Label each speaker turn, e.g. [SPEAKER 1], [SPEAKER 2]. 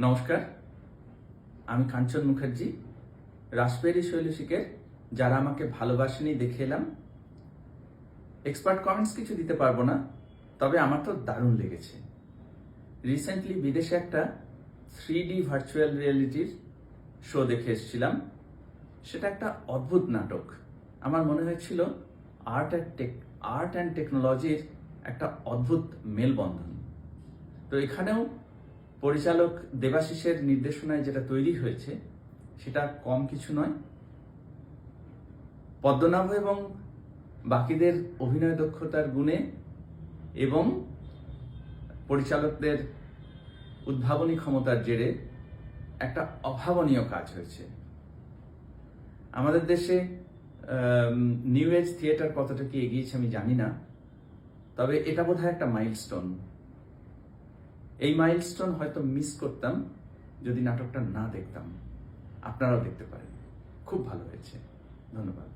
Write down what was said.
[SPEAKER 1] নমস্কার, আমি কাঞ্চন মুখার্জি, রাসবেরি শৈলশিকের যারা আমাকে ভালোবাসেনি দেখে এলাম। এক্সপার্ট কমেন্টস কিছু দিতে পারবো না, তবে আমার তো দারুণ লেগেছে। রিসেন্টলি বিদেশে একটা 3D ভার্চুয়াল রিয়েলিটির শো দেখে এসেছিলাম। সেটা একটা অদ্ভুত নাটক। আমার মনে হয়েছিল আর্ট অ্যান্ড টেকনোলজির একটা অদ্ভুত মেলবন্ধন। তো এখানেও পরিচালক দেবাশিসের নির্দেশনায় যেটা তৈরি হয়েছে সেটা কম কিছু নয়। পদ্মনাভ এবং বাকিদের অভিনয় দক্ষতার গুণে এবং পরিচালকদের উদ্ভাবনী ক্ষমতার জেরে একটা অভাবনীয় কাজ হয়েছে। আমাদের দেশে নিউ এজ থিয়েটার কতটা কি এগিয়েছে আমি জানি না, তবে এটা বোধহয় একটা মাইলস্টোন। এই মাইলস্টোন হয়তো মিস করতাম যদি নাটকটা না দেখতাম। আপনারাও দেখতে পারেন, খুব ভালো হয়েছে। ধন্যবাদ।